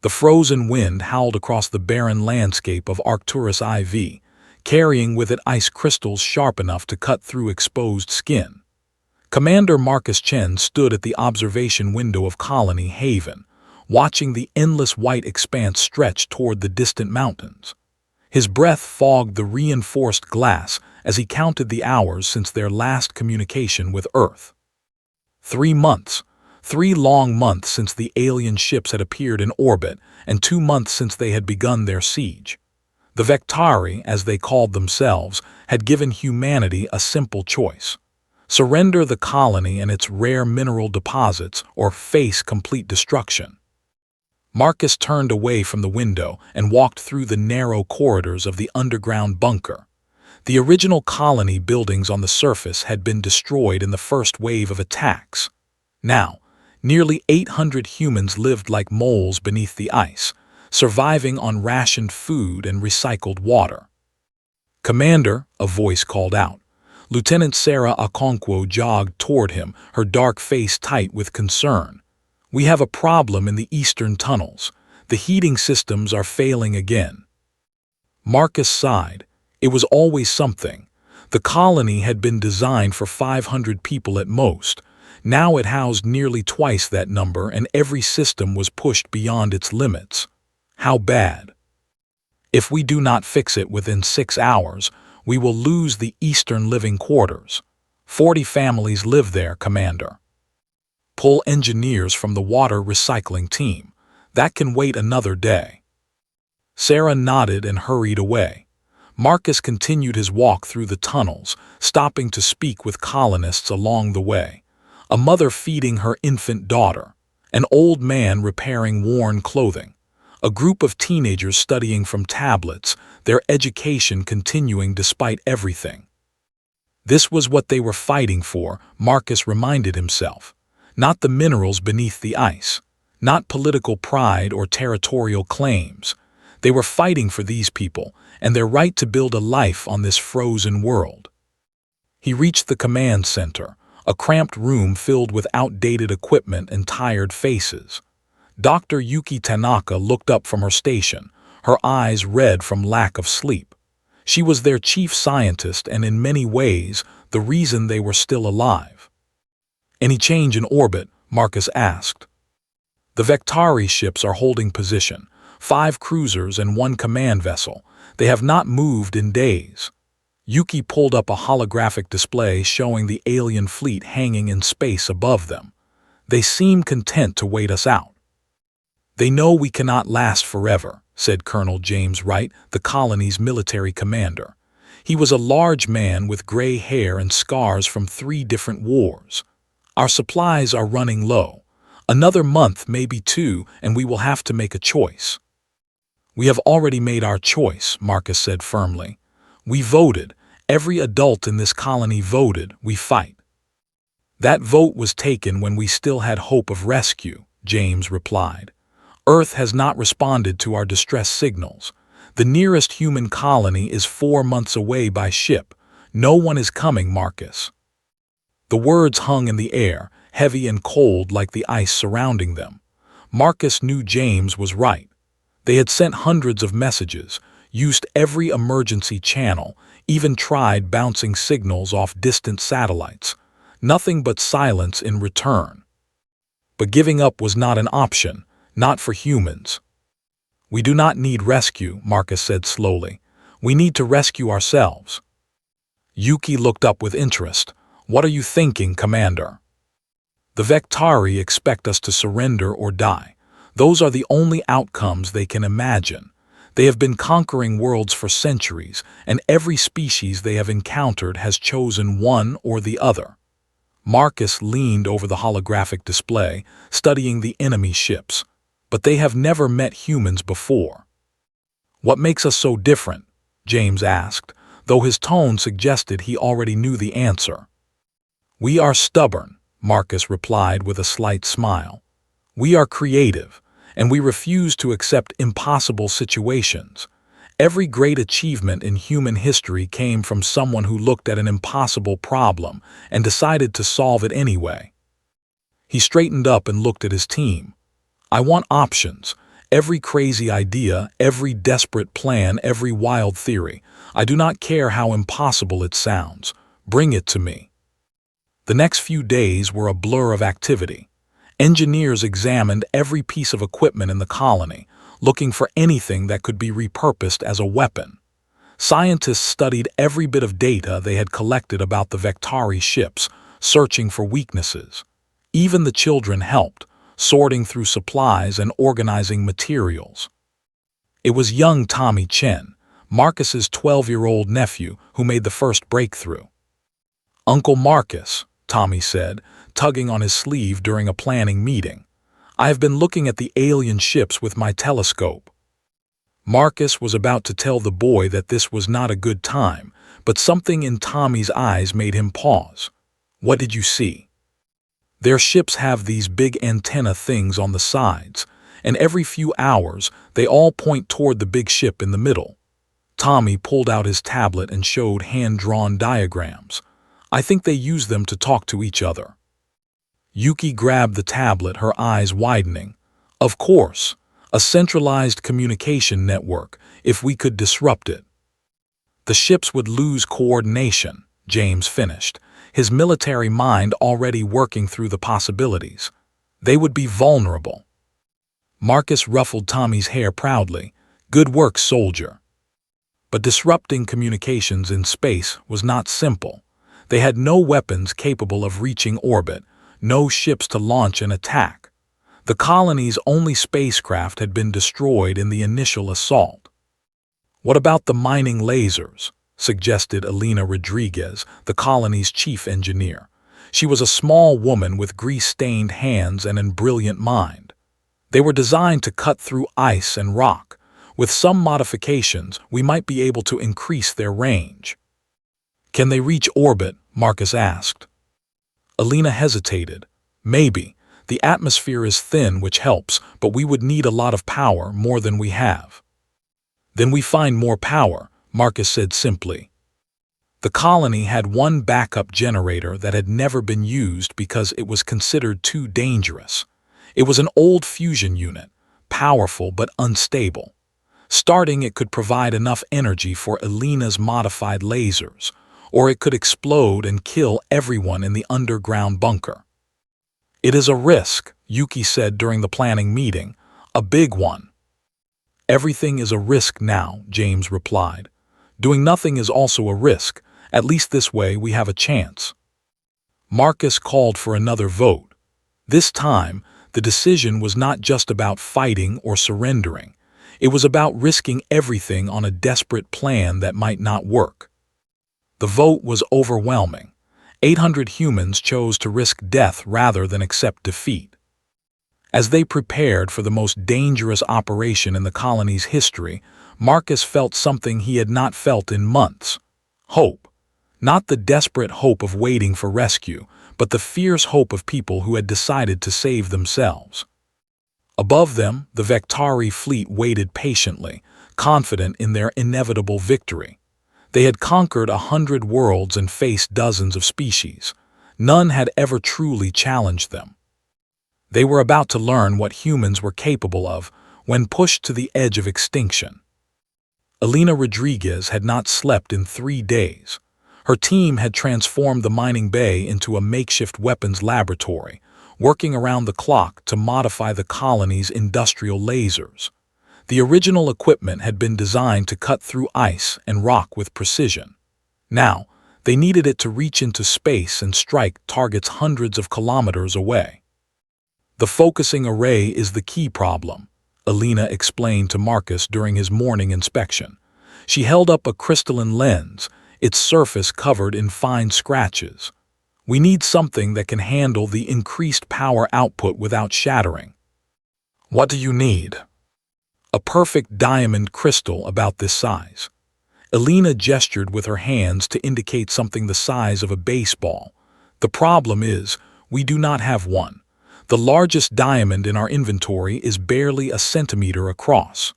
The frozen wind howled across the barren landscape of Arcturus IV, carrying with it ice crystals sharp enough to cut through exposed skin. Commander Marcus Chen stood at the observation window of Colony Haven, watching the endless white expanse stretch toward the distant mountains. His breath fogged the reinforced glass as he counted the hours since their last communication with Earth. 3 months. 3 long months since the alien ships had appeared in orbit, and 2 months since they had begun their siege. The Vectari, as they called themselves, had given humanity a simple choice: surrender the colony and its rare mineral deposits, or face complete destruction. Marcus turned away from the window and walked through the narrow corridors of the underground bunker. The original colony buildings on the surface had been destroyed in the first wave of attacks. Now, nearly 800 humans lived like moles beneath the ice, surviving on rationed food and recycled water. "Commander," a voice called out. Lieutenant Sarah Okonkwo jogged toward him, her dark face tight with concern. "We have a problem in the eastern tunnels. The heating systems are failing again." Marcus sighed. It was always something. The colony had been designed for 500 people at most. Now it housed nearly twice that number, and every system was pushed beyond its limits. How bad? "If we do not fix it within 6 hours, we will lose the eastern living quarters. 40 families live there, Commander." "Pull engineers from the water recycling team. That can wait another day." Sarah nodded and hurried away. Marcus continued his walk through the tunnels, stopping to speak with colonists along the way. A mother feeding her infant daughter, an old man repairing worn clothing, a group of teenagers studying from tablets, their education continuing despite everything. This was what they were fighting for, Marcus reminded himself. Not the minerals beneath the ice, not political pride or territorial claims. They were fighting for these people and their right to build a life on this frozen world. He reached the command center, a cramped room filled with outdated equipment and tired faces. Dr. Yuki Tanaka looked up from her station, her eyes red from lack of sleep. She was their chief scientist and in many ways the reason they were still alive. "Any change in orbit?" Marcus asked. "The Vectari ships are holding position, 5 cruisers and 1 command vessel. They have not moved in days." Yuki pulled up a holographic display showing the alien fleet hanging in space above them. "They seem content to wait us out." "They know we cannot last forever," said Colonel James Wright, the colony's military commander. He was a large man with gray hair and scars from 3 different wars. "Our supplies are running low. Another month, maybe 2, and we will have to make a choice." "We have already made our choice," Marcus said firmly. "We voted. Every adult in this colony voted. We fight." "That vote was taken when we still had hope of rescue," James replied. "Earth has not responded to our distress signals. The nearest human colony is 4 months away by ship. No one is coming, Marcus." The words hung in the air, heavy and cold like the ice surrounding them. Marcus knew James was right. They had sent hundreds of messages, used every emergency channel, even tried bouncing signals off distant satellites. Nothing but silence in return. But giving up was not an option, not for humans. "We do not need rescue," Marcus said slowly. "We need to rescue ourselves." Yuki looked up with interest. "What are you thinking, Commander?" "The Vectari expect us to surrender or die. Those are the only outcomes they can imagine. They have been conquering worlds for centuries, and every species they have encountered has chosen one or the other." Marcus leaned over the holographic display, studying the enemy ships. "But they have never met humans before." "What makes us so different?" James asked, though his tone suggested he already knew the answer. "We are stubborn," Marcus replied with a slight smile. "We are creative, and we refuse to accept impossible situations. Every great achievement in human history came from someone who looked at an impossible problem and decided to solve it anyway." He straightened up and looked at his team. "I want options. Every crazy idea, every desperate plan, every wild theory. I do not care how impossible it sounds. Bring it to me. The next few days were a blur of activity. Engineers examined every piece of equipment in the colony, looking for anything that could be repurposed as a weapon. Scientists studied every bit of data they had collected about the Vectari ships, searching for weaknesses. Even the children helped, sorting through supplies and organizing materials. It was young Tommy Chen, Marcus's 12-year-old nephew, who made the first breakthrough. "Uncle Marcus," Tommy said, tugging on his sleeve during a planning meeting, "I have been looking at the alien ships with my telescope." Marcus was about to tell the boy that this was not a good time, but something in Tommy's eyes made him pause. "What did you see?" "Their ships have these big antenna things on the sides, and every few hours they all point toward the big ship in the middle." Tommy pulled out his tablet and showed hand-drawn diagrams. "I think they use them to talk to each other." Yuki grabbed the tablet, her eyes widening. "Of course, a centralized communication network, if we could disrupt it." "The ships would lose coordination," James finished, his military mind already working through the possibilities. "They would be vulnerable." Marcus ruffled Tommy's hair proudly. "Good work, soldier." But disrupting communications in space was not simple. They had no weapons capable of reaching orbit, no ships to launch an attack. The colony's only spacecraft had been destroyed in the initial assault. "What about the mining lasers?" suggested Elena Rodriguez, the colony's chief engineer. She was a small woman with grease-stained hands and a brilliant mind. "They were designed to cut through ice and rock. With some modifications, we might be able to increase their range." "Can they reach orbit?" Marcus asked. Elena hesitated. "Maybe. The atmosphere is thin, which helps, but we would need a lot of power, more than we have." "Then we find more power," Marcus said simply. The colony had one backup generator that had never been used because it was considered too dangerous. It was an old fusion unit, powerful but unstable. Starting, it could provide enough energy for Elena's modified lasers, or it could explode and kill everyone in the underground bunker. "It is a risk," Yuki said during the planning meeting, "a big one." "Everything is a risk now," James replied. "Doing nothing is also a risk. At least this way we have a chance." Marcus called for another vote. This time, the decision was not just about fighting or surrendering. It was about risking everything on a desperate plan that might not work. The vote was overwhelming. 800 humans chose to risk death rather than accept defeat. As they prepared for the most dangerous operation in the colony's history, Marcus felt something he had not felt in months. Hope. Not the desperate hope of waiting for rescue, but the fierce hope of people who had decided to save themselves. Above them, the Vectari fleet waited patiently, confident in their inevitable victory. They had conquered 100 worlds and faced dozens of species. None had ever truly challenged them. They were about to learn what humans were capable of when pushed to the edge of extinction. Elena Rodriguez had not slept in 3 days. Her team had transformed the mining bay into a makeshift weapons laboratory, working around the clock to modify the colony's industrial lasers. The original equipment had been designed to cut through ice and rock with precision. Now, they needed it to reach into space and strike targets hundreds of kilometers away. "The focusing array is the key problem," Elena explained to Marcus during his morning inspection. She held up a crystalline lens, its surface covered in fine scratches. "We need something that can handle the increased power output without shattering." "What do you need?" "A perfect diamond crystal about this size." Elena gestured with her hands to indicate something the size of a baseball. "The problem is, we do not have one. The largest diamond in our inventory is barely a centimeter across."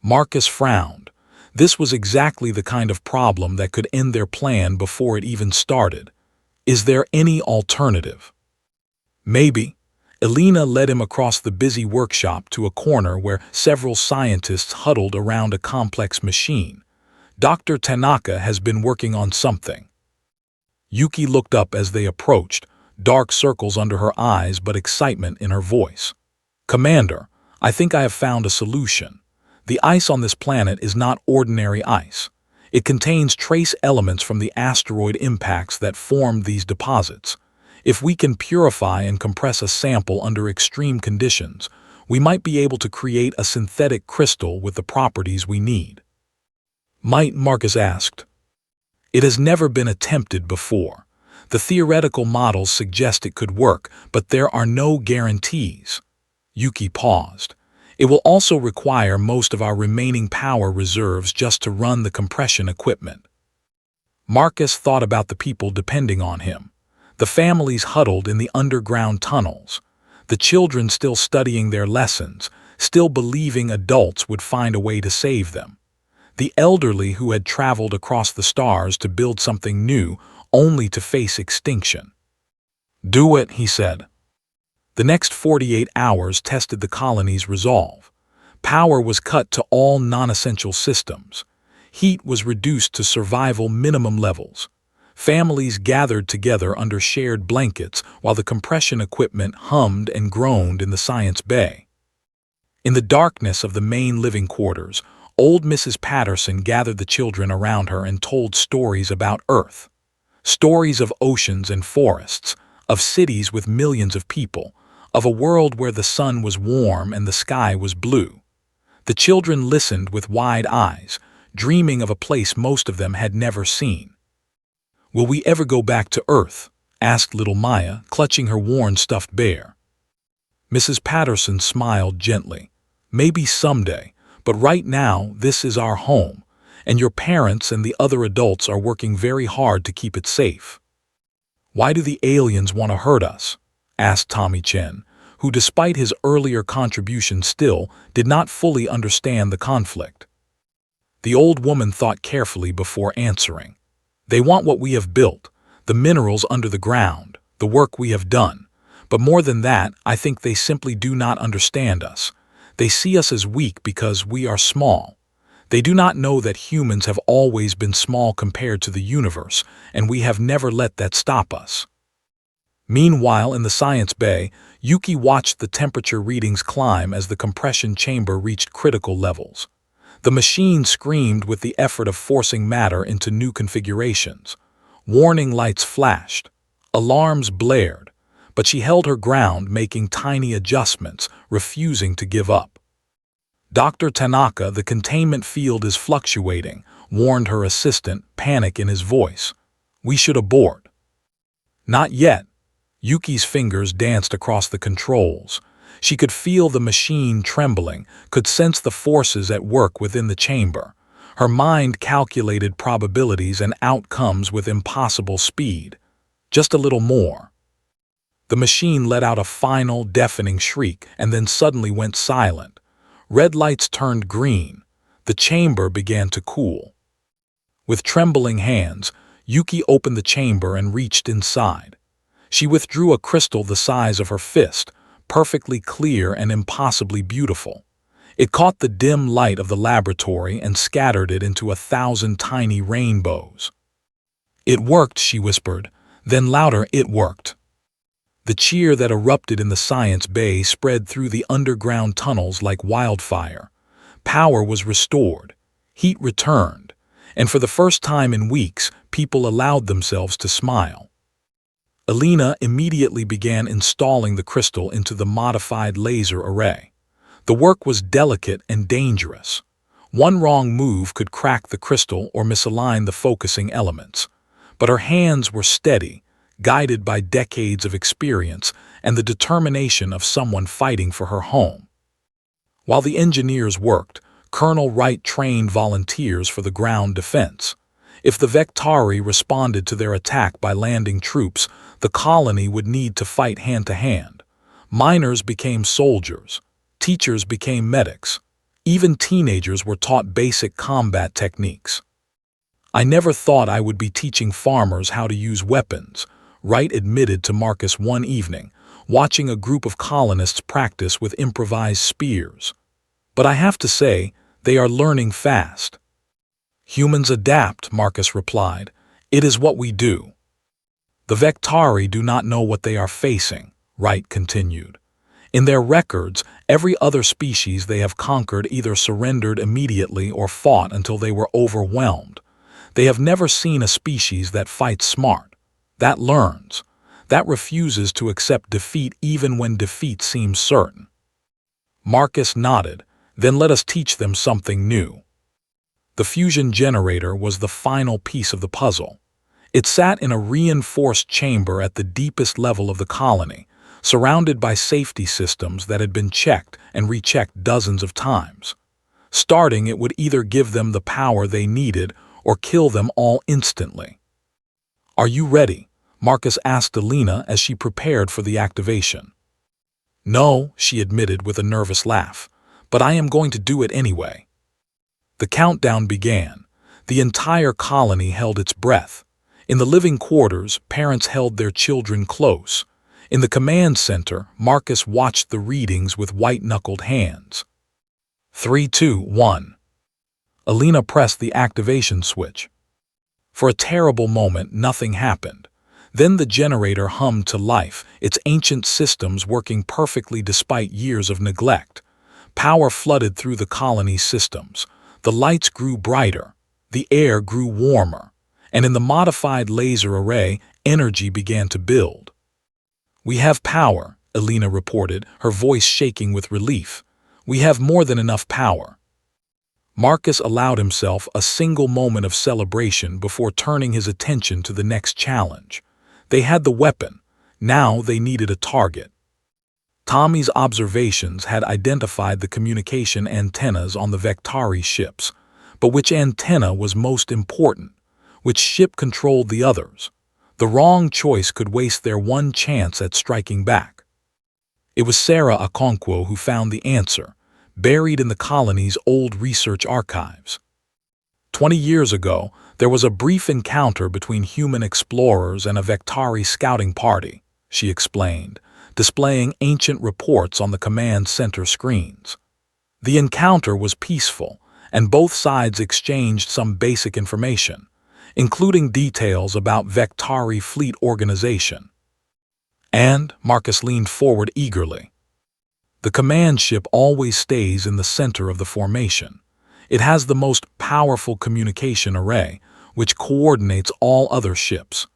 Marcus frowned. This was exactly the kind of problem that could end their plan before it even started. "Is there any alternative?" "Maybe." Elena led him across the busy workshop to a corner where several scientists huddled around a complex machine. Dr. Tanaka has been working on something. Yuki looked up as they approached, dark circles under her eyes but excitement in her voice. Commander, I think I have found a solution. The ice on this planet is not ordinary ice. It contains trace elements from the asteroid impacts that formed these deposits. If we can purify and compress a sample under extreme conditions, we might be able to create a synthetic crystal with the properties we need. Might, Marcus asked. It has never been attempted before. The theoretical models suggest it could work, but there are no guarantees. Yuki paused. It will also require most of our remaining power reserves just to run the compression equipment. Marcus thought about the people depending on him. The families huddled in the underground tunnels. The children still studying their lessons, still believing adults would find a way to save them. The elderly who had traveled across the stars to build something new, only to face extinction. Do it, he said. The next 48 hours tested the colony's resolve. Power was cut to all non-essential systems. Heat was reduced to survival minimum levels. Families gathered together under shared blankets while the compression equipment hummed and groaned in the science bay. In the darkness of the main living quarters, old Mrs. Patterson gathered the children around her and told stories about Earth. Stories of oceans and forests, of cities with millions of people, of a world where the sun was warm and the sky was blue. The children listened with wide eyes, dreaming of a place most of them had never seen. Will we ever go back to Earth? Asked little Maya, clutching her worn stuffed bear. Mrs. Patterson smiled gently. Maybe someday, but right now this is our home, and your parents and the other adults are working very hard to keep it safe. Why do the aliens want to hurt us? Asked Tommy Chen, who despite his earlier contribution still did not fully understand the conflict. The old woman thought carefully before answering. They want what we have built, the minerals under the ground, the work we have done. But more than that, I think they simply do not understand us. They see us as weak because we are small. They do not know that humans have always been small compared to the universe, and we have never let that stop us. Meanwhile, in the science bay, Yuki watched the temperature readings climb as the compression chamber reached critical levels. The machine screamed with the effort of forcing matter into new configurations. Warning lights flashed. Alarms blared. But she held her ground, making tiny adjustments, refusing to give up. Dr. Tanaka, the containment field is fluctuating, warned her assistant, panic in his voice. We should abort. Not yet. Yuki's fingers danced across the controls. She could feel the machine trembling, could sense the forces at work within the chamber. Her mind calculated probabilities and outcomes with impossible speed. Just a little more. The machine let out a final, deafening shriek and then suddenly went silent. Red lights turned green. The chamber began to cool. With trembling hands, Yuki opened the chamber and reached inside. She withdrew a crystal the size of her fist, perfectly clear and impossibly beautiful. It caught the dim light of the laboratory and scattered it into 1,000 tiny rainbows. It worked, she whispered. Then louder, it worked. The cheer that erupted in the science bay spread through the underground tunnels like wildfire. Power was restored. Heat returned. And for the first time in weeks, people allowed themselves to smile. Elena immediately began installing the crystal into the modified laser array. The work was delicate and dangerous. One wrong move could crack the crystal or misalign the focusing elements. But her hands were steady, guided by decades of experience and the determination of someone fighting for her home. While the engineers worked, Colonel Wright trained volunteers for the ground defense. If the Vectari responded to their attack by landing troops, the colony would need to fight hand-to-hand. Miners became soldiers. Teachers became medics. Even teenagers were taught basic combat techniques. I never thought I would be teaching farmers how to use weapons, Wright admitted to Marcus one evening, watching a group of colonists practice with improvised spears. But I have to say, they are learning fast. Humans adapt, Marcus replied. It is what we do. The Vectari do not know what they are facing, Wright continued. In their records, every other species they have conquered either surrendered immediately or fought until they were overwhelmed. They have never seen a species that fights smart, that learns, that refuses to accept defeat even when defeat seems certain. Marcus nodded. Then let us teach them something new. The fusion generator was the final piece of the puzzle. It sat in a reinforced chamber at the deepest level of the colony, surrounded by safety systems that had been checked and rechecked dozens of times. Starting, it would either give them the power they needed or kill them all instantly. "Are you ready?" Marcus asked Alina as she prepared for the activation. "No," she admitted with a nervous laugh, "but I am going to do it anyway." The countdown began. The entire colony held its breath. In the living quarters, parents held their children close. In the command center, Marcus watched the readings with white-knuckled hands. 3, 2, 1. Alina pressed the activation switch. For a terrible moment, nothing happened. Then the generator hummed to life, its ancient systems working perfectly despite years of neglect. Power flooded through the colony's systems. The lights grew brighter, the air grew warmer, and in the modified laser array, energy began to build. "We have power," Alina reported, her voice shaking with relief. "We have more than enough power." Marcus allowed himself a single moment of celebration before turning his attention to the next challenge. They had the weapon. Now they needed a target. Tommy's observations had identified the communication antennas on the Vectari ships, but which antenna was most important? Which ship controlled the others? The wrong choice could waste their one chance at striking back. It was Sarah Okonkwo who found the answer, buried in the colony's old research archives. 20 years ago, there was a brief encounter between human explorers and a Vectari scouting party, she explained, displaying ancient reports on the command center screens. The encounter was peaceful, and both sides exchanged some basic information, including details about Vectari fleet organization. And Marcus leaned forward eagerly. The command ship always stays in the center of the formation. It has the most powerful communication array, which coordinates all other ships.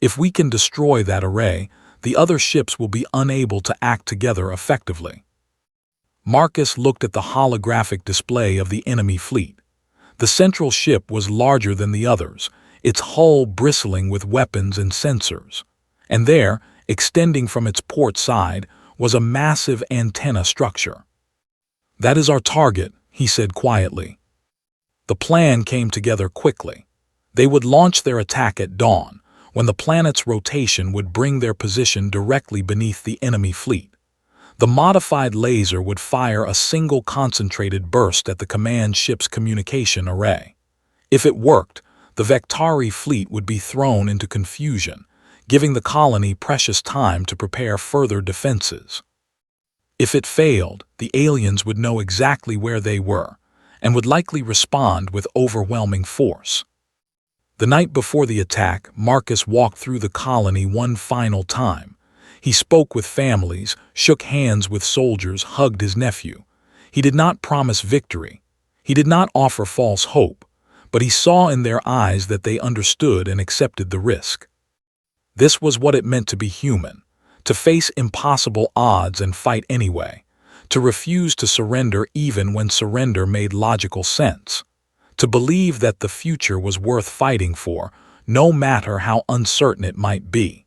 If we can destroy that array, the other ships will be unable to act together effectively. Marcus looked at the holographic display of the enemy fleet. The central ship was larger than the others, its hull bristling with weapons and sensors. And there, extending from its port side, was a massive antenna structure. "That is our target," he said quietly. The plan came together quickly. They would launch their attack at dawn, when the planet's rotation would bring their position directly beneath the enemy fleet. The modified laser would fire a single concentrated burst at the command ship's communication array. If it worked, the Vectari fleet would be thrown into confusion, giving the colony precious time to prepare further defenses. If it failed, the aliens would know exactly where they were, and would likely respond with overwhelming force. The night before the attack, Marcus walked through the colony one final time. He spoke with families, shook hands with soldiers, hugged his nephew. He did not promise victory. He did not offer false hope, but he saw in their eyes that they understood and accepted the risk. This was what it meant to be human, to face impossible odds and fight anyway, to refuse to surrender even when surrender made logical sense, to believe that the future was worth fighting for, no matter how uncertain it might be.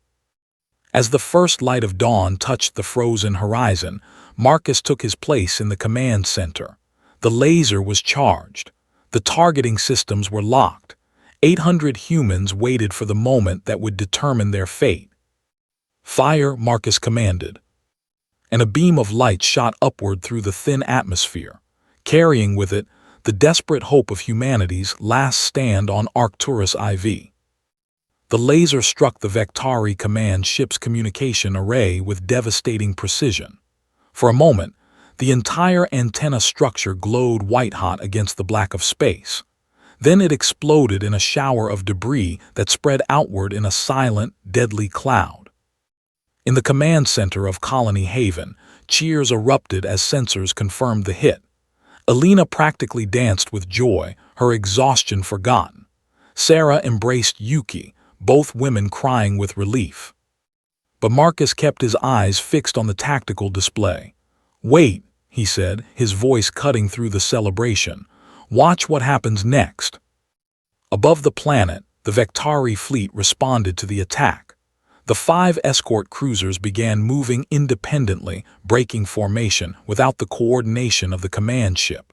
As the first light of dawn touched the frozen horizon, Marcus took his place in the command center. The laser was charged. The targeting systems were locked. 800 humans waited for the moment that would determine their fate. "Fire," Marcus commanded. And a beam of light shot upward through the thin atmosphere, carrying with it the desperate hope of humanity's last stand on Arcturus IV. The laser struck the Vectari command ship's communication array with devastating precision. For a moment, the entire antenna structure glowed white-hot against the black of space. Then it exploded in a shower of debris that spread outward in a silent, deadly cloud. In the command center of Colony Haven, cheers erupted as sensors confirmed the hit. Alina practically danced with joy, her exhaustion forgotten. Sarah embraced Yuki, both women crying with relief. But Marcus kept his eyes fixed on the tactical display. "Wait," he said, his voice cutting through the celebration. "Watch what happens next." Above the planet, the Vectari fleet responded to the attack. The 5 escort cruisers began moving independently, breaking formation without the coordination of the command ship.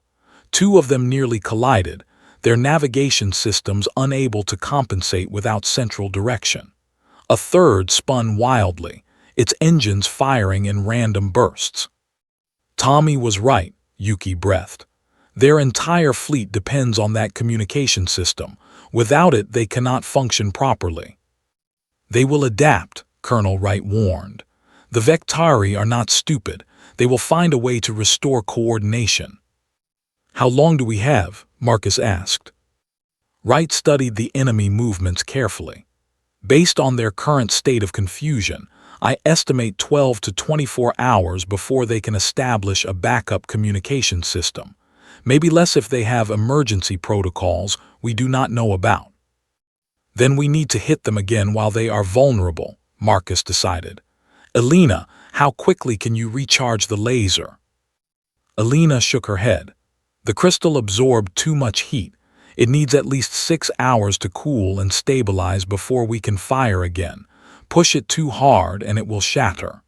2 of them nearly collided, their navigation systems unable to compensate without central direction. A third spun wildly, its engines firing in random bursts. "Tommy was right," Yuki breathed. "Their entire fleet depends on that communication system. Without it, they cannot function properly." "They will adapt," Colonel Wright warned. "The Vectari are not stupid. They will find a way to restore coordination." "How long do we have?" Marcus asked. Wright studied the enemy movements carefully. "Based on their current state of confusion, I estimate 12 to 24 hours before they can establish a backup communication system. Maybe less if they have emergency protocols we do not know about." "Then we need to hit them again while they are vulnerable," Marcus decided. "Alina, how quickly can you recharge the laser?" Alina shook her head. "The crystal absorbed too much heat. It needs at least 6 hours to cool and stabilize before we can fire again. Push it too hard and it will shatter."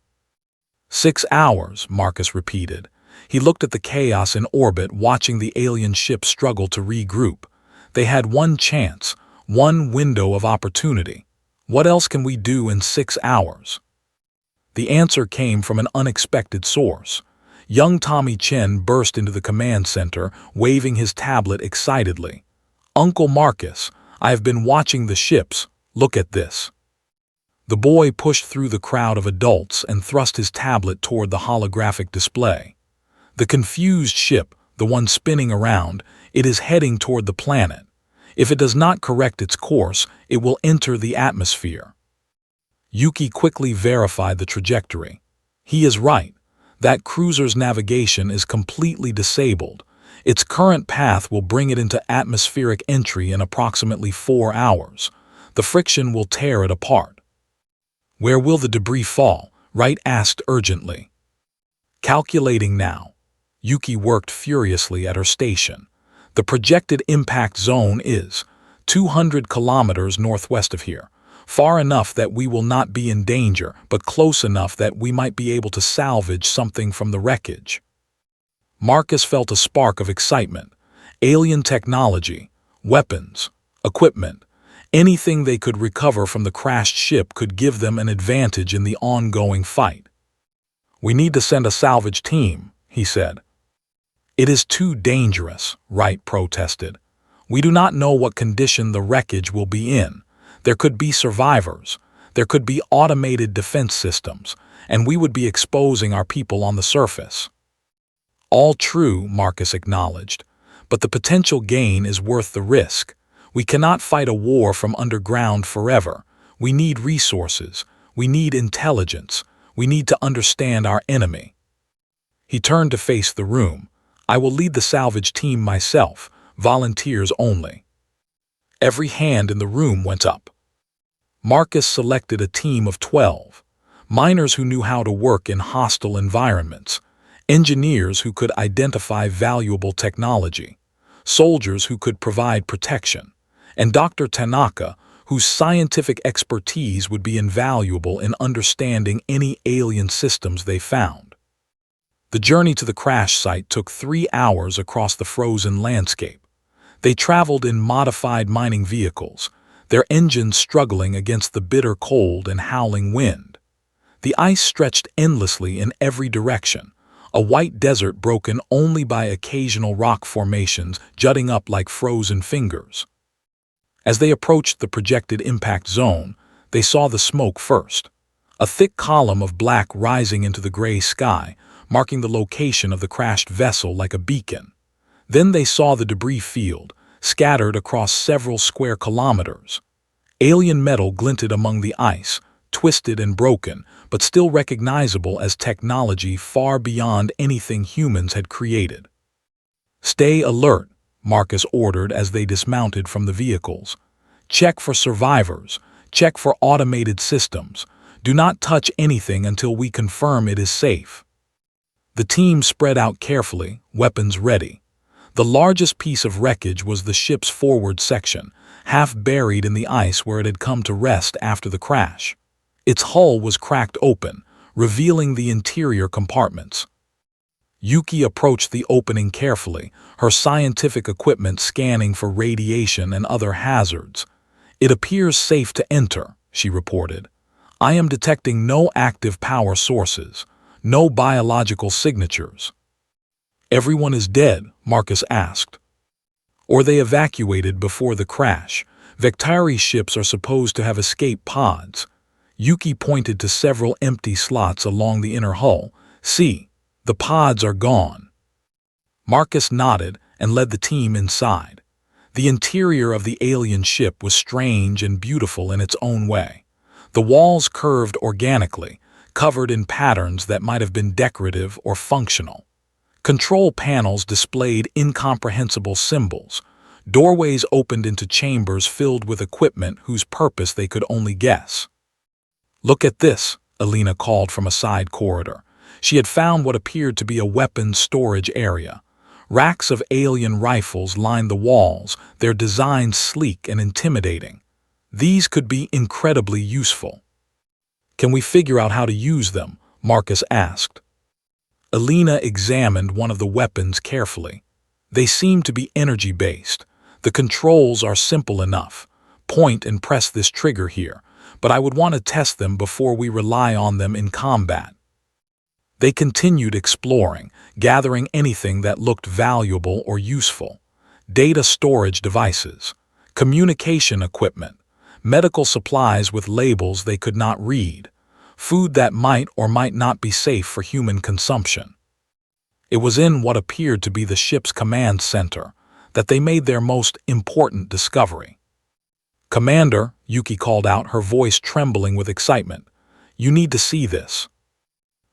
6 hours, Marcus repeated. He looked at the chaos in orbit, watching the alien ship struggle to regroup. They had one chance, one window of opportunity. What else can we do in 6 hours? The answer came from an unexpected source. Young Tommy Chen burst into the command center, waving his tablet excitedly. "Uncle Marcus, I have been watching the ships. Look at this." The boy pushed through the crowd of adults and thrust his tablet toward the holographic display. "The confused ship, the one spinning around, it is heading toward the planet. If it does not correct its course, it will enter the atmosphere." Yuki quickly verified the trajectory. "He is right. That cruiser's navigation is completely disabled. Its current path will bring it into atmospheric entry in approximately 4 hours. The friction will tear it apart." "Where will the debris fall?" Wright asked urgently. "Calculating now." Yuki worked furiously at her station. "The projected impact zone is 200 kilometers northwest of here, far enough that we will not be in danger, but close enough that we might be able to salvage something from the wreckage." Marcus felt a spark of excitement. Alien technology, weapons, equipment, anything they could recover from the crashed ship could give them an advantage in the ongoing fight. "We need to send a salvage team," he said. "It is too dangerous," Wright protested. "We do not know what condition the wreckage will be in. There could be survivors. There could be automated defense systems, and we would be exposing our people on the surface." "All true," Marcus acknowledged, "but the potential gain is worth the risk. We cannot fight a war from underground forever. We need resources. We need intelligence. We need to understand our enemy." He turned to face the room. "I will lead the salvage team myself, volunteers only." Every hand in the room went up. Marcus selected a team of 12. Miners who knew how to work in hostile environments, engineers who could identify valuable technology, soldiers who could provide protection, and Dr. Tanaka, whose scientific expertise would be invaluable in understanding any alien systems they found. The journey to the crash site took 3 hours across the frozen landscape. They traveled in modified mining vehicles, their engines struggling against the bitter cold and howling wind. The ice stretched endlessly in every direction, a white desert broken only by occasional rock formations jutting up like frozen fingers. As they approached the projected impact zone, they saw the smoke first. A thick column of black rising into the gray sky, marking the location of the crashed vessel like a beacon. Then they saw the debris field, scattered across several square kilometers. Alien metal glinted among the ice, twisted and broken, but still recognizable as technology far beyond anything humans had created. "Stay alert," Marcus ordered as they dismounted from the vehicles. "Check for survivors. Check for automated systems. Do not touch anything until we confirm it is safe." The team spread out carefully, weapons ready. The largest piece of wreckage was the ship's forward section, half buried in the ice where it had come to rest after the crash. Its hull was cracked open, revealing the interior compartments. Yuki approached the opening carefully, her scientific equipment scanning for radiation and other hazards. "It appears safe to enter," she reported. "I am detecting no active power sources, no biological signatures." "Everyone is dead?" Marcus asked. "Or they evacuated before the crash. Vectari ships are supposed to have escape pods." Yuki pointed to several empty slots along the inner hull. "See, the pods are gone." Marcus nodded and led the team inside. The interior of the alien ship was strange and beautiful in its own way. The walls curved organically, covered in patterns that might have been decorative or functional. Control panels displayed incomprehensible symbols. Doorways opened into chambers filled with equipment whose purpose they could only guess. "Look at this," Alina called from a side corridor. She had found what appeared to be a weapons storage area. Racks of alien rifles lined the walls, their designs sleek and intimidating. These could be incredibly useful. "Can we figure out how to use them?" Marcus asked. Alina examined one of the weapons carefully. "They seem to be energy-based. The controls are simple enough. Point and press this trigger here, but I would want to test them before we rely on them in combat." They continued exploring, gathering anything that looked valuable or useful. Data storage devices, communication equipment, medical supplies with labels they could not read, food that might or might not be safe for human consumption. It was in what appeared to be the ship's command center that they made their most important discovery. "Commander," Yuki called out, her voice trembling with excitement, "you need to see this."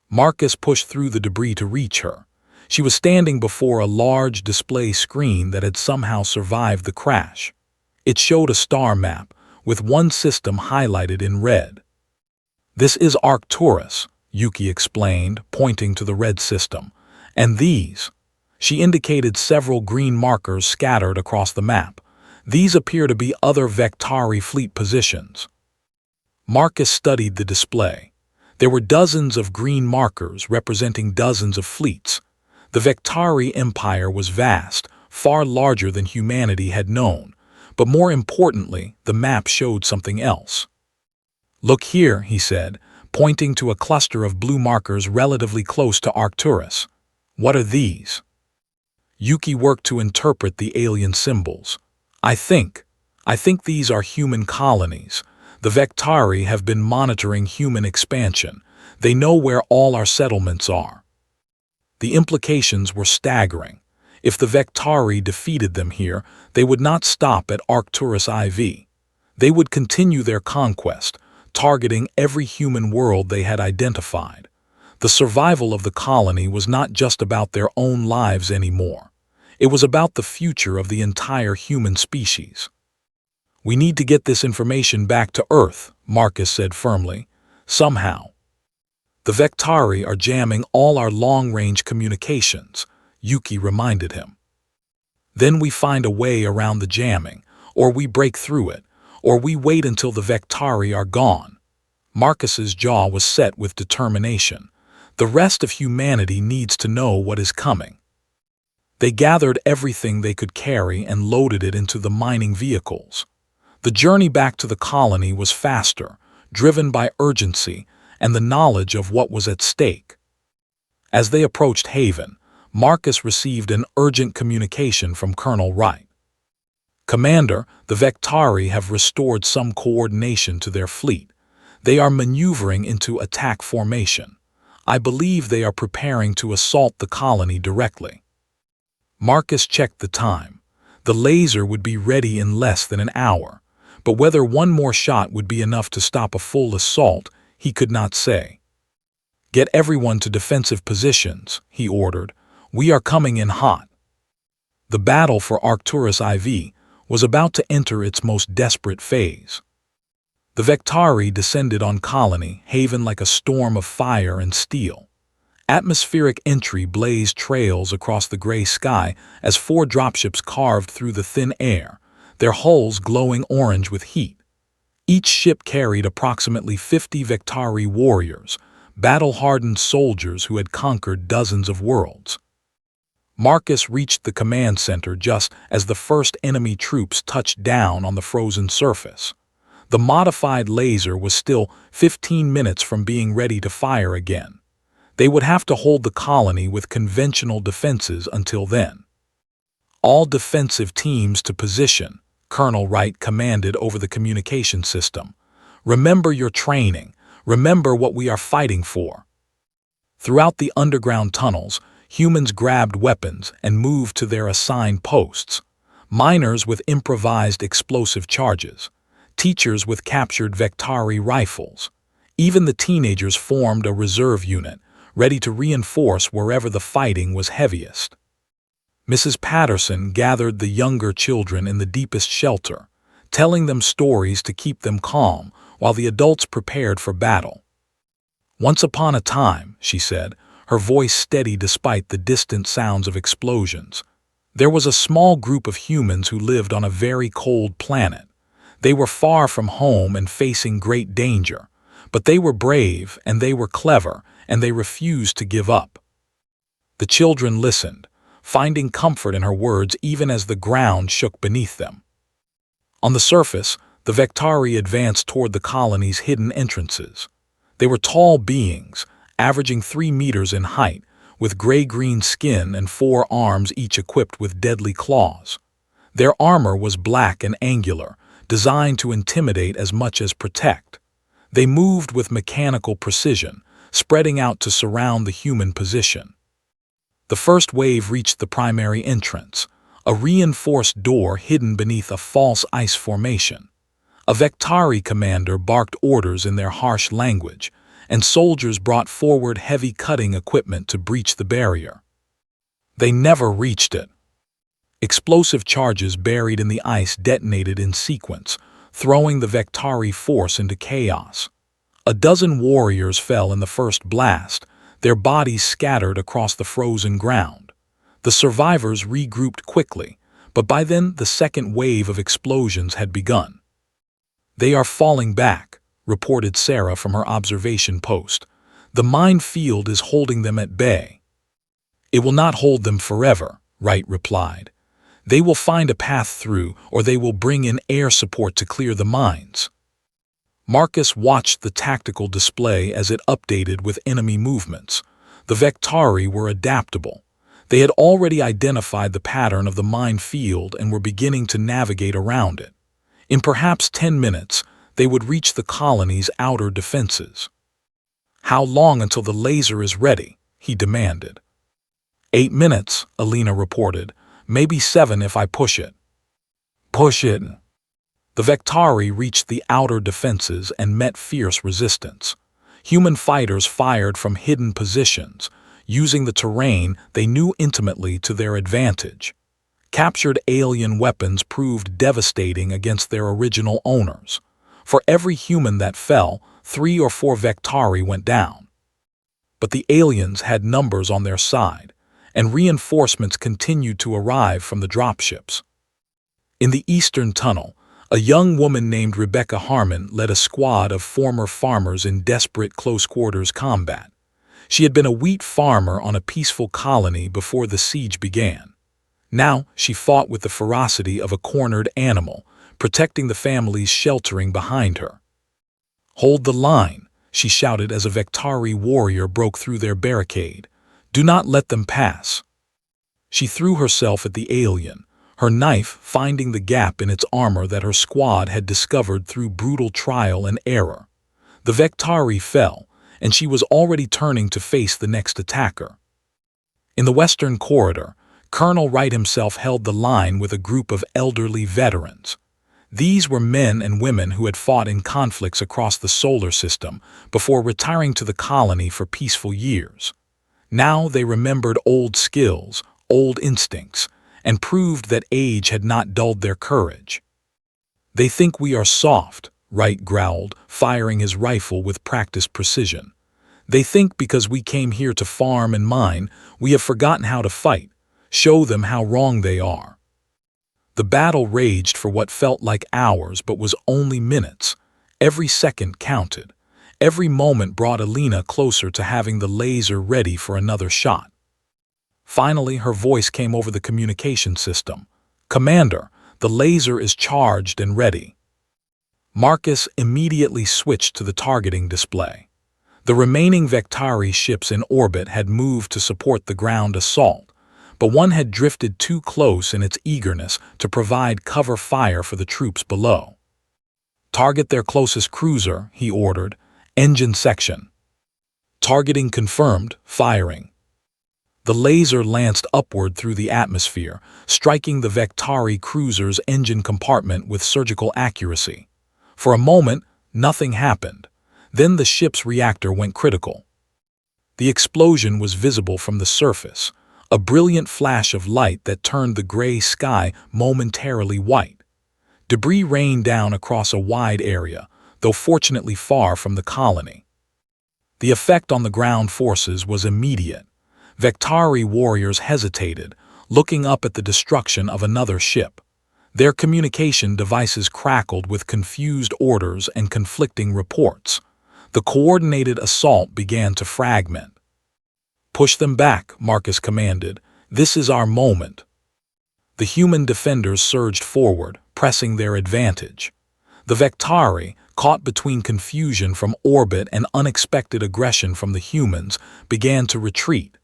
Marcus pushed through the debris to reach her. She was standing before a large display screen that had somehow survived the crash. It showed a star map, with one system highlighted in red. "This is Arcturus," Yuki explained, pointing to the red system. "And these." She indicated several green markers scattered across the map. "These appear to be other Vectari fleet positions." Marcus studied the display. There were dozens of green markers representing dozens of fleets. The Vectari Empire was vast, far larger than humanity had known. But more importantly, the map showed something else. "Look here," he said, pointing to a cluster of blue markers relatively close to Arcturus. "What are these?" Yuki worked to interpret the alien symbols. I think these are human colonies. The Vectari have been monitoring human expansion. They know where all our settlements are." The implications were staggering. If the Vectari defeated them here, they would not stop at Arcturus IV. They would continue their conquest, targeting every human world they had identified. The survival of the colony was not just about their own lives anymore. It was about the future of the entire human species. "We need to get this information back to Earth," Marcus said firmly. "Somehow." "The Vectari are jamming all our long-range communications," Yuki reminded him. "Then we find a way around the jamming, or we break through it, or we wait until the Vectari are gone." Marcus's jaw was set with determination. The rest of humanity needs to know what is coming. They gathered everything they could carry and loaded it into the mining vehicles. The journey back to the colony was faster, driven by urgency and the knowledge of what was at stake. As they approached Haven, Marcus received an urgent communication from Colonel Wright. "Commander, the Vectari have restored some coordination to their fleet. They are maneuvering into attack formation. I believe they are preparing to assault the colony directly." Marcus checked the time. The laser would be ready in less than an hour, but whether one more shot would be enough to stop a full assault, he could not say. "Get everyone to defensive positions," he ordered. "We are coming in hot." The battle for Arcturus IV was about to enter its most desperate phase. The Vectari descended on Colony Haven like a storm of fire and steel. Atmospheric entry blazed trails across the gray sky as 4 dropships carved through the thin air, their hulls glowing orange with heat. Each ship carried approximately 50 Vectari warriors, battle-hardened soldiers who had conquered dozens of worlds. Marcus reached the command center just as the first enemy troops touched down on the frozen surface. The modified laser was still 15 minutes from being ready to fire again. They would have to hold the colony with conventional defenses until then. "All defensive teams to position," Colonel Wright commanded over the communication system. "Remember your training. Remember what we are fighting for." Throughout the underground tunnels, humans grabbed weapons and moved to their assigned posts. Miners with improvised explosive charges, teachers with captured Vectari rifles. Even the teenagers formed a reserve unit, ready to reinforce wherever the fighting was heaviest. Mrs. Patterson gathered the younger children in the deepest shelter, telling them stories to keep them calm while the adults prepared for battle. "Once upon a time," she said, her voice steady despite the distant sounds of explosions, "there was a small group of humans who lived on a very cold planet. They were far from home and facing great danger, but they were brave and they were clever and they refused to give up." The children listened, finding comfort in her words even as the ground shook beneath them. On the surface, the Vectari advanced toward the colony's hidden entrances. They were tall beings, averaging 3 meters in height, with gray-green skin and 4 arms each equipped with deadly claws. Their armor was black and angular, designed to intimidate as much as protect. They moved with mechanical precision, spreading out to surround the human position. The first wave reached the primary entrance, a reinforced door hidden beneath a false ice formation. A Vectari commander barked orders in their harsh language, and soldiers brought forward heavy cutting equipment to breach the barrier. They never reached it. Explosive charges buried in the ice detonated in sequence, throwing the Vectari force into chaos. A dozen warriors fell in the first blast, their bodies scattered across the frozen ground. The survivors regrouped quickly, but by then the second wave of explosions had begun. "They are falling back," reported Sarah from her observation post. "The minefield is holding them at bay." "It will not hold them forever," Wright replied. "They will find a path through, or they will bring in air support to clear the mines." Marcus watched the tactical display as it updated with enemy movements. The Vectari were adaptable. They had already identified the pattern of the minefield and were beginning to navigate around it. In perhaps 10 minutes, they would reach the colony's outer defenses. "How long until the laser is ready?" he demanded. 8 minutes, Alina reported. "Maybe 7 if I push it." "Push it." The Vectari reached the outer defenses and met fierce resistance. Human fighters fired from hidden positions, using the terrain they knew intimately to their advantage. Captured alien weapons proved devastating against their original owners. For every human that fell, 3 or 4 Vectari went down. But the aliens had numbers on their side, and reinforcements continued to arrive from the dropships. In the eastern tunnel, a young woman named Rebecca Harmon led a squad of former farmers in desperate close-quarters combat. She had been a wheat farmer on a peaceful colony before the siege began. Now she fought with the ferocity of a cornered animal, protecting the families sheltering behind her. "Hold the line," she shouted as a Vectari warrior broke through their barricade. "Do not let them pass." She threw herself at the alien, her knife finding the gap in its armor that her squad had discovered through brutal trial and error. The Vektari fell, and she was already turning to face the next attacker. In the western corridor, Colonel Wright himself held the line with a group of elderly veterans. These were men and women who had fought in conflicts across the solar system before retiring to the colony for peaceful years. Now they remembered old skills, old instincts, and proved that age had not dulled their courage. "They think we are soft," Wright growled, firing his rifle with practiced precision. "They think because we came here to farm and mine, we have forgotten how to fight. Show them how wrong they are." The battle raged for what felt like hours but was only minutes. Every second counted. Every moment brought Alina closer to having the laser ready for another shot. Finally, her voice came over the communication system. "Commander, the laser is charged and ready." Marcus immediately switched to the targeting display. The remaining Vektari ships in orbit had moved to support the ground assault, but one had drifted too close in its eagerness to provide cover fire for the troops below. "Target their closest cruiser," he ordered. "Engine section." Targeting confirmed, firing. The laser lanced upward through the atmosphere, striking the Vektari cruiser's engine compartment with surgical accuracy. For a moment, nothing happened. Then the ship's reactor went critical. The explosion was visible from the surface, a brilliant flash of light that turned the gray sky momentarily white. Debris rained down across a wide area, though fortunately far from the colony. The effect on the ground forces was immediate. Vektari warriors hesitated, looking up at the destruction of another ship. Their communication devices crackled with confused orders and conflicting reports. The coordinated assault began to fragment. "Push them back," Marcus commanded. "This is our moment." The human defenders surged forward, pressing their advantage. The Vektari, caught between confusion from orbit and unexpected aggression from the humans, began to retreat.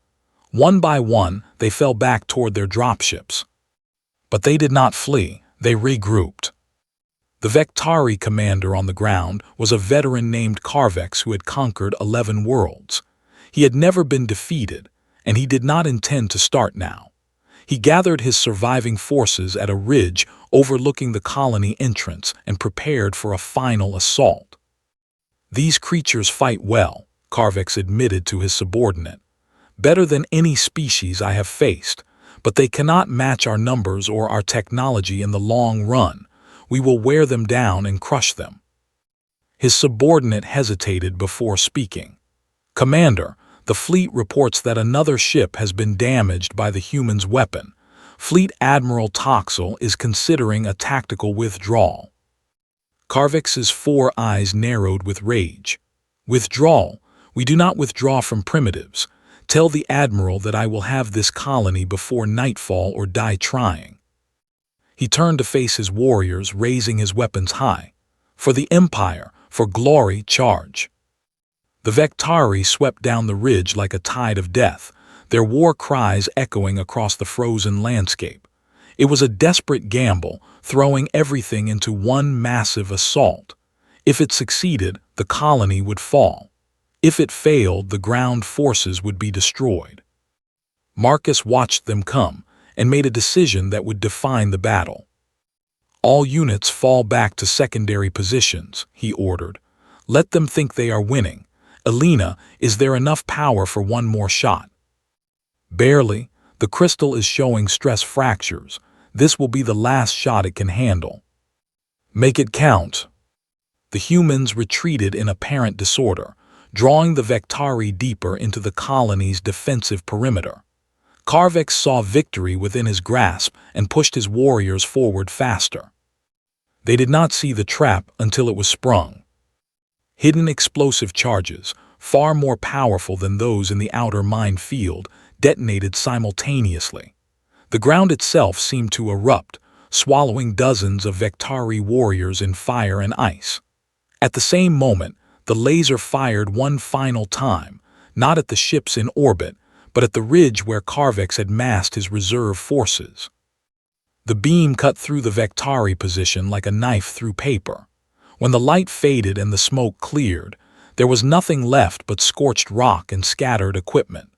One by one, they fell back toward their dropships. But they did not flee, they regrouped. The Vektari commander on the ground was a veteran named Carvex who had conquered 11 worlds. He had never been defeated, and he did not intend to start now. He gathered his surviving forces at a ridge overlooking the colony entrance and prepared for a final assault. "These creatures fight well," Carvex admitted to his subordinate. "Better than any species I have faced, but they cannot match our numbers or our technology in the long run. We will wear them down and crush them." His subordinate hesitated before speaking. "Commander, the fleet reports that another ship has been damaged by the human's weapon. Fleet Admiral Toxel is considering a tactical withdrawal." Carvex's 4 eyes narrowed with rage. "Withdrawal? We do not withdraw from primitives. Tell the Admiral that I will have this colony before nightfall or die trying." He turned to face his warriors, raising his weapons high. "For the Empire, for glory, charge." The Vektari swept down the ridge like a tide of death, their war cries echoing across the frozen landscape. It was a desperate gamble, throwing everything into one massive assault. If it succeeded, the colony would fall. If it failed, the ground forces would be destroyed. Marcus watched them come and made a decision that would define the battle. "All units fall back to secondary positions," he ordered. "Let them think they are winning. Alina, is there enough power for one more shot?" "Barely. The crystal is showing stress fractures. This will be the last shot it can handle." "Make it count." The humans retreated in apparent disorder, drawing the Vektari deeper into the colony's defensive perimeter. Carvex saw victory within his grasp and pushed his warriors forward faster. They did not see the trap until it was sprung. Hidden explosive charges, far more powerful than those in the outer mine field, detonated simultaneously. The ground itself seemed to erupt, swallowing dozens of Vektari warriors in fire and ice. At the same moment, the laser fired one final time, not at the ships in orbit, but at the ridge where Carvex had massed his reserve forces. The beam cut through the Vectari position like a knife through paper. When the light faded and the smoke cleared, there was nothing left but scorched rock and scattered equipment.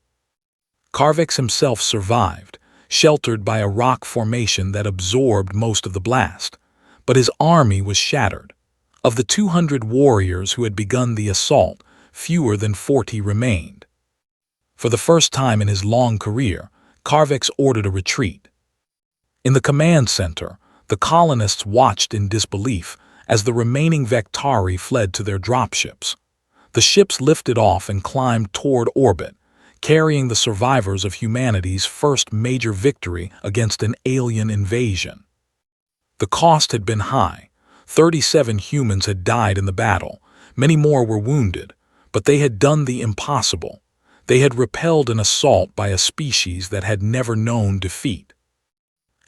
Carvex himself survived, sheltered by a rock formation that absorbed most of the blast, but his army was shattered. Of the 200 warriors who had begun the assault, fewer than 40 remained. For the first time in his long career, Carvex ordered a retreat. In the command center, the colonists watched in disbelief as the remaining Vectari fled to their dropships. The ships lifted off and climbed toward orbit, carrying the survivors of humanity's first major victory against an alien invasion. The cost had been high. 37 humans had died in the battle, many more were wounded, but they had done the impossible. They had repelled an assault by a species that had never known defeat.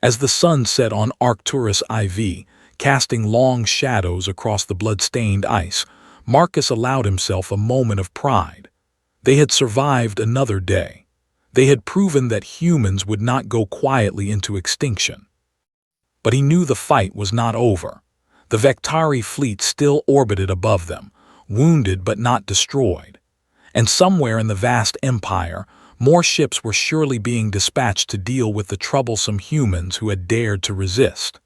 As the sun set on Arcturus IV, casting long shadows across the blood-stained ice, Marcus allowed himself a moment of pride. They had survived another day. They had proven that humans would not go quietly into extinction. But he knew the fight was not over. The Vectari fleet still orbited above them, wounded but not destroyed. And somewhere in the vast empire, more ships were surely being dispatched to deal with the troublesome humans who had dared to resist.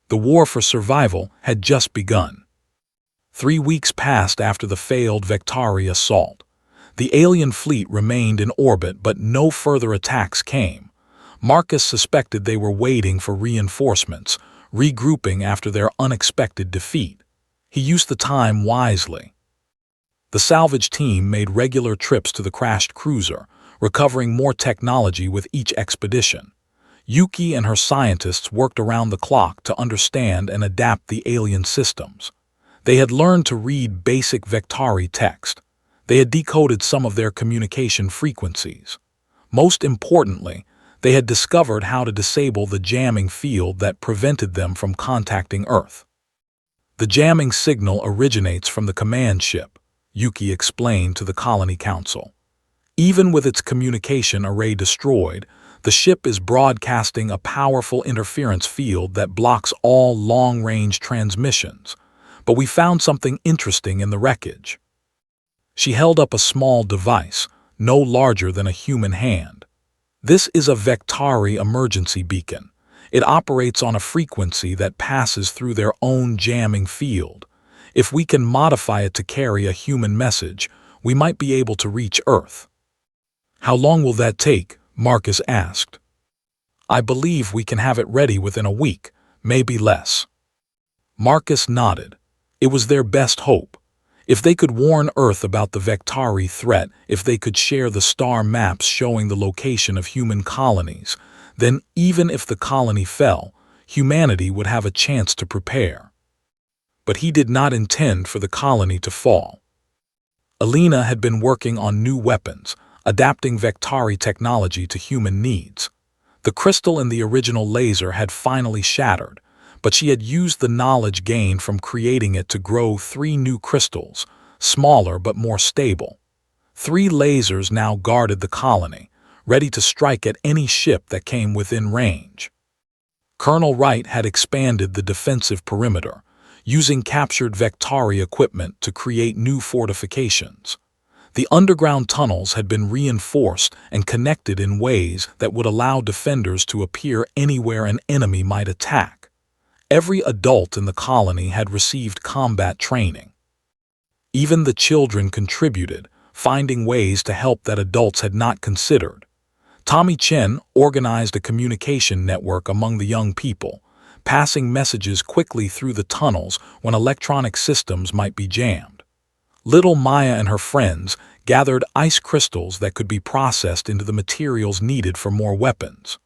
The war for survival had just begun. 3 weeks passed after the failed Vectari assault. The alien fleet remained in orbit, but no further attacks came. Marcus suspected they were waiting for reinforcements, regrouping after their unexpected defeat. He used the time wisely. The salvage team made regular trips to the crashed cruiser, recovering more technology with each expedition. Yuki and her scientists worked around the clock to understand and adapt the alien systems. They had learned to read basic Vectari text. They had decoded some of their communication frequencies. Most importantly, they had discovered how to disable the jamming field that prevented them from contacting Earth. The jamming signal originates from the command ship, Yuki explained to the Colony Council. Even with its communication array destroyed, the ship is broadcasting a powerful interference field that blocks all long-range transmissions. But we found something interesting in the wreckage. She held up a small device, no larger than a human hand. This is a Vectari emergency beacon. It operates on a frequency that passes through their own jamming field. If we can modify it to carry a human message, we might be able to reach Earth. How long will that take? Marcus asked. I believe we can have it ready within a week, maybe less. Marcus nodded. It was their best hope. If they could warn Earth about the Vectari threat, if they could share the star maps showing the location of human colonies, then even if the colony fell, humanity would have a chance to prepare. But he did not intend for the colony to fall. Alina had been working on new weapons, adapting Vectari technology to human needs. The crystal in the original laser had finally shattered, but she had used the knowledge gained from creating it to grow 3 new crystals, smaller but more stable. 3 lasers now guarded the colony, ready to strike at any ship that came within range. Colonel Wright had expanded the defensive perimeter, using captured Vectari equipment to create new fortifications. The underground tunnels had been reinforced and connected in ways that would allow defenders to appear anywhere an enemy might attack. Every adult in the colony had received combat training. Even the children contributed, finding ways to help that adults had not considered. Tommy Chen organized a communication network among the young people, passing messages quickly through the tunnels when electronic systems might be jammed. Little Maya and her friends gathered ice crystals that could be processed into the materials needed for more weapons.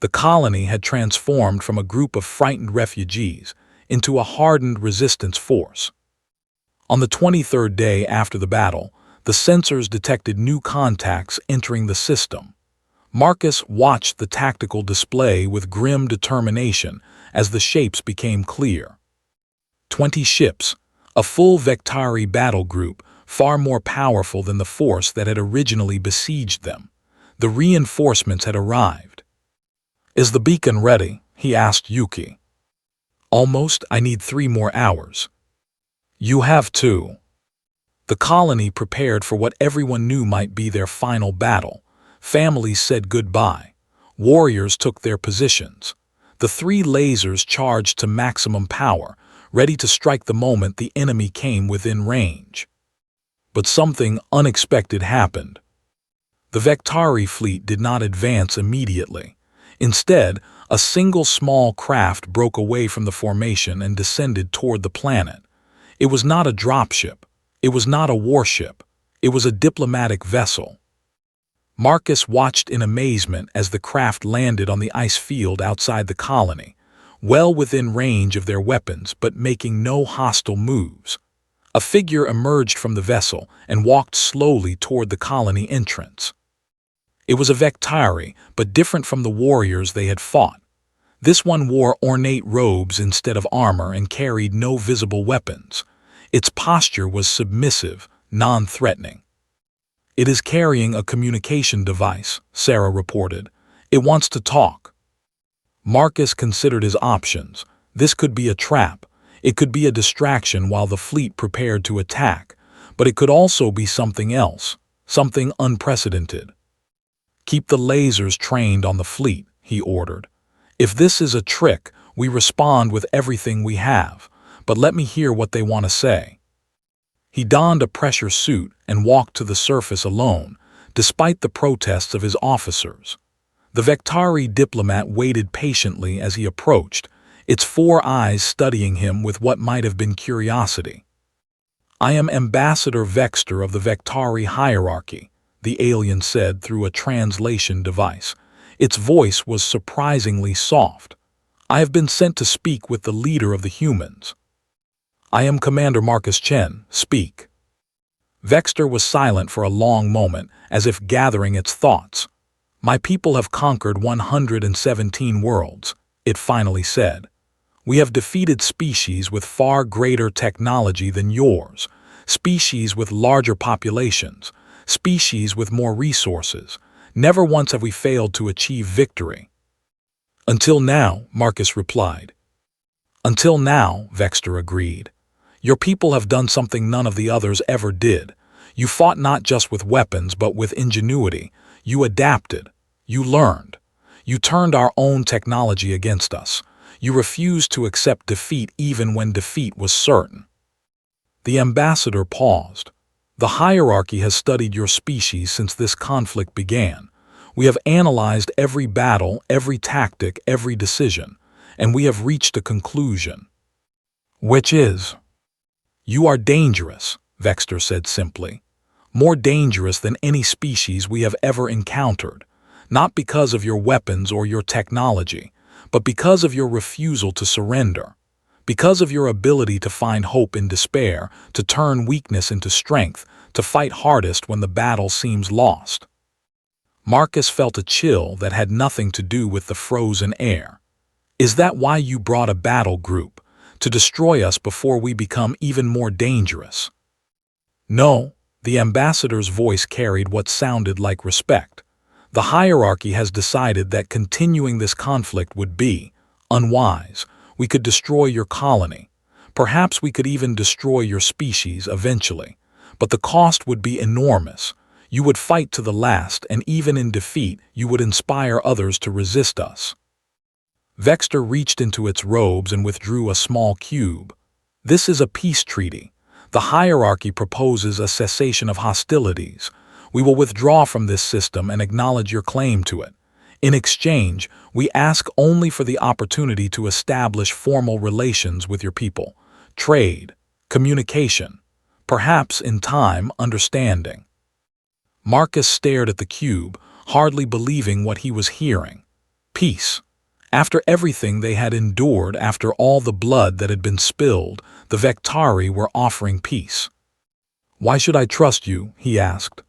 The colony had transformed from a group of frightened refugees into a hardened resistance force. On the 23rd day after the battle, the sensors detected new contacts entering the system. Marcus watched the tactical display with grim determination as the shapes became clear. 20 ships, a full Vectari battle group, far more powerful than the force that had originally besieged them. The reinforcements had arrived. Is the beacon ready? He asked Yuki. Almost. I need 3 more hours. You have 2. The colony prepared for what everyone knew might be their final battle. Families said goodbye. Warriors took their positions. The 3 lasers charged to maximum power, ready to strike the moment the enemy came within range. But something unexpected happened. The Vectari fleet did not advance immediately. Instead, a single small craft broke away from the formation and descended toward the planet. It was not a dropship. It was not a warship. It was a diplomatic vessel. Marcus watched in amazement as the craft landed on the ice field outside the colony, well within range of their weapons but making no hostile moves. A figure emerged from the vessel and walked slowly toward the colony entrance. It was a Vectari, but different from the warriors they had fought. This one wore ornate robes instead of armor and carried no visible weapons. Its posture was submissive, non-threatening. It is carrying a communication device, Sarah reported. It wants to talk. Marcus considered his options. This could be a trap. It could be a distraction while the fleet prepared to attack, but it could also be something else, something unprecedented. Keep the lasers trained on the fleet, he ordered. If this is a trick, we respond with everything we have, but let me hear what they want to say. He donned a pressure suit and walked to the surface alone, despite the protests of his officers. The Vectari diplomat waited patiently as he approached, its 4 eyes studying him with what might have been curiosity. I am Ambassador Vexter of the Vectari hierarchy, the alien said through a translation device. Its voice was surprisingly soft. I have been sent to speak with the leader of the humans. I am Commander Marcus Chen. Speak. Vexter was silent for a long moment, as if gathering its thoughts. My people have conquered 117 worlds, it finally said. We have defeated species with far greater technology than yours, species with larger populations, species with more resources. Never once have we failed to achieve victory. Until now, Marcus replied. Until now, Vexter agreed. Your people have done something none of the others ever did. You fought not just with weapons but with ingenuity. You adapted. You learned. You turned our own technology against us. You refused to accept defeat even when defeat was certain. The ambassador paused. The hierarchy has studied your species since this conflict began. We have analyzed every battle, every tactic, every decision, and we have reached a conclusion. Which is? You are dangerous, Vexter said simply. More dangerous than any species we have ever encountered, not because of your weapons or your technology, but because of your refusal to surrender, because of your ability to find hope in despair, to turn weakness into strength, to fight hardest when the battle seems lost. Marcus felt a chill that had nothing to do with the frozen air. Is that why you brought a battle group? To destroy us before we become even more dangerous? No, the ambassador's voice carried what sounded like respect. The hierarchy has decided that continuing this conflict would be unwise. We could destroy your colony. Perhaps we could even destroy your species eventually. But the cost would be enormous. You would fight to the last, and even in defeat, you would inspire others to resist us. Vexter reached into its robes and withdrew a small cube. This is a peace treaty. The hierarchy proposes a cessation of hostilities. We will withdraw from this system and acknowledge your claim to it. In exchange, we ask only for the opportunity to establish formal relations with your people, trade, communication, perhaps in time, understanding. Marcus stared at the cube, hardly believing what he was hearing. Peace. After everything they had endured, after all the blood that had been spilled, the Vectari were offering peace. Why should I trust you? He asked.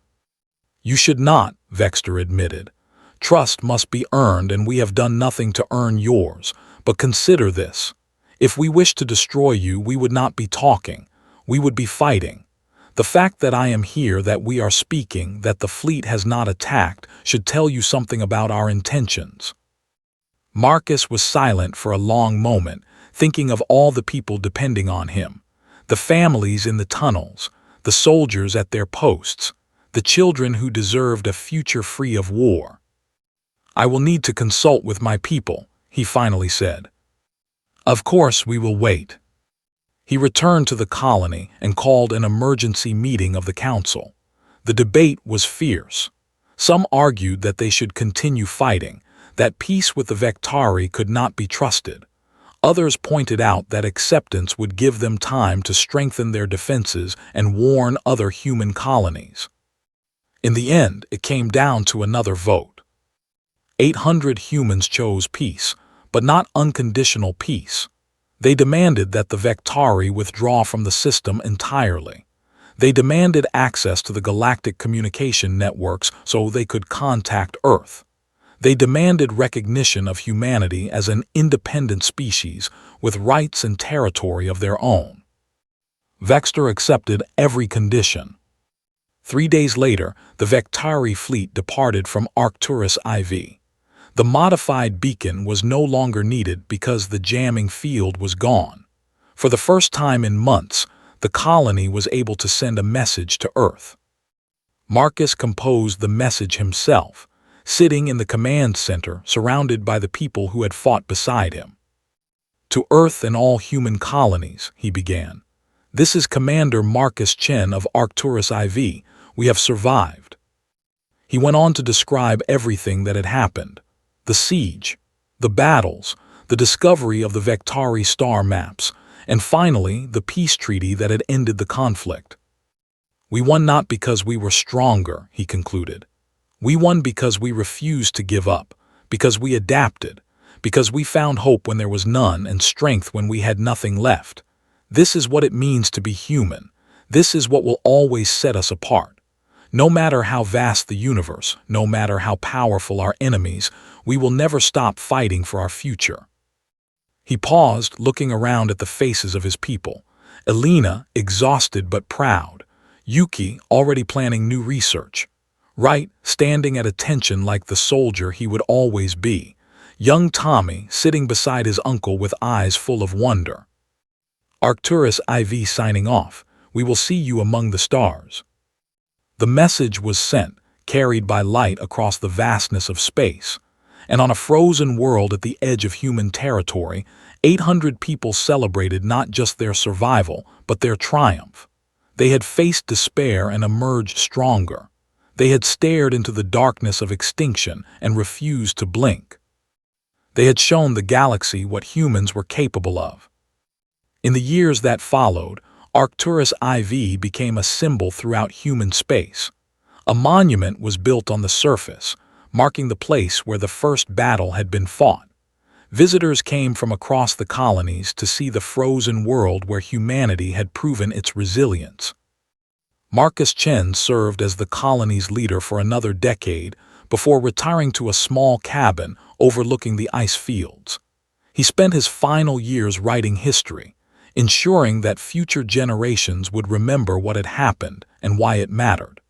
You should not, Vexter admitted. Trust must be earned, and we have done nothing to earn yours. But consider this. If we wished to destroy you, we would not be talking. We would be fighting. The fact that I am here, that we are speaking, that the fleet has not attacked, should tell you something about our intentions. Marcus was silent for a long moment, thinking of all the people depending on him. The families in the tunnels, the soldiers at their posts, the children who deserved a future free of war. "I will need to consult with my people," he finally said. "Of course we will wait." He returned to the colony and called an emergency meeting of the council. The debate was fierce. Some argued that they should continue fighting, that peace with the Vectari could not be trusted. Others pointed out that acceptance would give them time to strengthen their defenses and warn other human colonies. In the end, it came down to another vote. 800 humans chose peace, but not unconditional peace. They demanded that the Vectari withdraw from the system entirely. They demanded access to the galactic communication networks so they could contact Earth. They demanded recognition of humanity as an independent species with rights and territory of their own. Vector accepted every condition. 3 days later, the Vectari fleet departed from Arcturus IV. The modified beacon was no longer needed because the jamming field was gone. For the first time in months, the colony was able to send a message to Earth. Marcus composed the message himself, sitting in the command center surrounded by the people who had fought beside him. "To Earth and all human colonies," he began. "This is Commander Marcus Chen of Arcturus IV. We have survived." He went on to describe everything that had happened: the siege, the battles, the discovery of the Vectari star maps, and finally the peace treaty that had ended the conflict. "We won not because we were stronger," he concluded. "We won because we refused to give up, because we adapted, because we found hope when there was none and strength when we had nothing left. This is what it means to be human. This is what will always set us apart. No matter how vast the universe, no matter how powerful our enemies, we will never stop fighting for our future." He paused, looking around at the faces of his people. Elena, exhausted but proud. Yuki, already planning new research. Wright, standing at attention like the soldier he would always be. Young Tommy, sitting beside his uncle with eyes full of wonder. Arcturus IV signing off. We will see you among the stars. The message was sent, carried by light across the vastness of space. And on a frozen world at the edge of human territory, 800 people celebrated not just their survival, but their triumph. They had faced despair and emerged stronger. They had stared into the darkness of extinction and refused to blink. They had shown the galaxy what humans were capable of. In the years that followed, Arcturus IV became a symbol throughout human space. A monument was built on the surface, marking the place where the first battle had been fought. Visitors came from across the colonies to see the frozen world where humanity had proven its resilience. Marcus Chen served as the colony's leader for another decade before retiring to a small cabin overlooking the ice fields. He spent his final years writing history, ensuring that future generations would remember what had happened and why it mattered.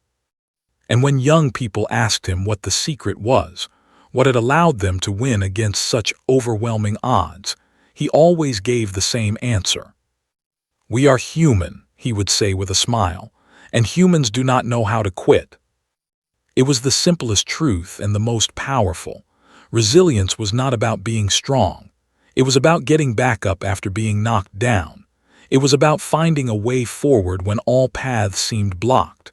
And when young people asked him what the secret was, what had allowed them to win against such overwhelming odds, he always gave the same answer. "We are human," he would say with a smile, "and humans do not know how to quit." It was the simplest truth and the most powerful. Resilience was not about being strong. It was about getting back up after being knocked down. It was about finding a way forward when all paths seemed blocked.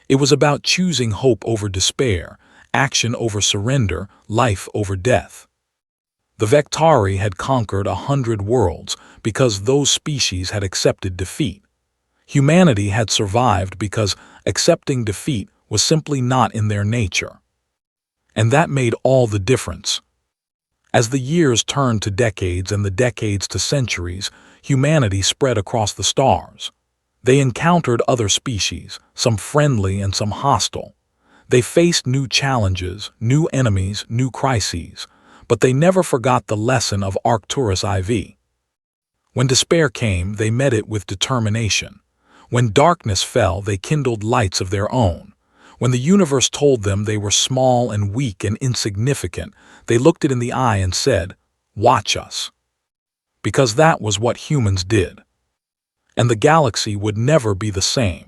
It was about choosing hope over despair, action over surrender, life over death. The Vectari had conquered 100 worlds because those species had accepted defeat. Humanity had survived because accepting defeat was simply not in their nature. And that made all the difference. As the years turned to decades and the decades to centuries, humanity spread across the stars. They encountered other species, some friendly and some hostile. They faced new challenges, new enemies, new crises, but they never forgot the lesson of Arcturus IV. When despair came, they met it with determination. When darkness fell, they kindled lights of their own. When the universe told them they were small and weak and insignificant, they looked it in the eye and said, "Watch us." Because that was what humans did. And the galaxy would never be the same.